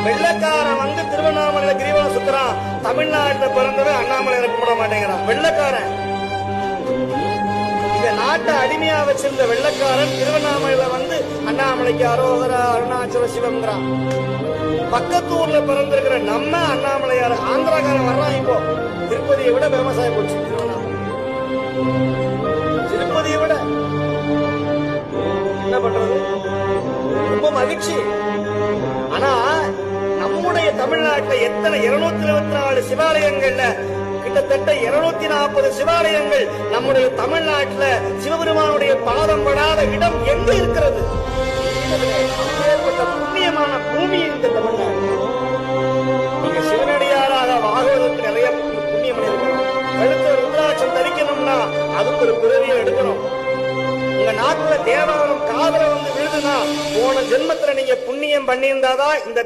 வெள்ளக்காரன் வந்து திருவண்ணாமலையில கிரிவலம் சுத்துறான். தமிழ்நாட்டுல பிறந்தவன் அண்ணாமலையில கும்பிட மாட்டேங்கிறான். வெள்ளக்காரன் இந்த நாட்டை அடிமையா வச்சிருந்த வெள்ளக்காரன் திருவண்ணாமலையில வந்து அண்ணாமலைக்கு அரோகரா அருணாச்சல சிவம்ங்கிறான். பக்கத்து ஊர்ல பிறந்திருக்கிற நம்ம அண்ணாமலையார் ஆந்திராக்காரன் வர்றான். இப்போ திருப்பதியை விட விவசாயம் போச்சு திருவண்ணாமலை. திருப்பதியை விட என்ன பண்றது? ரொம்ப மகிழ்ச்சி. ஆனா நம்முடைய தமிழ்நாட்டில் எத்தனை 224 சிவாலயங்கள்ல கிட்டத்தட்ட 240 சிவாலயங்கள் நம்முடைய தமிழ்நாட்டில் சிவபெருமானுடைய பாதம் படாத இடம் எங்க இருக்கிறது? புண்ணியமான பூமி இந்த தமிழ்நாடு. நீங்க சிவனடியாராக வாங்குவதற்கு நிறைய புண்ணியம் இருக்கணும். கழுத்த ருத்ராட்சம் தரிக்கணும்னா அதுக்கு ஒரு பிறவியை எடுக்கணும். உங்க நாட்டுல தேவாரம் காதல வந்து விழுதுன்னா போன ஜென்மத்துல நீங்க புண்ணியம் பண்ணியிருந்தாதான் இந்த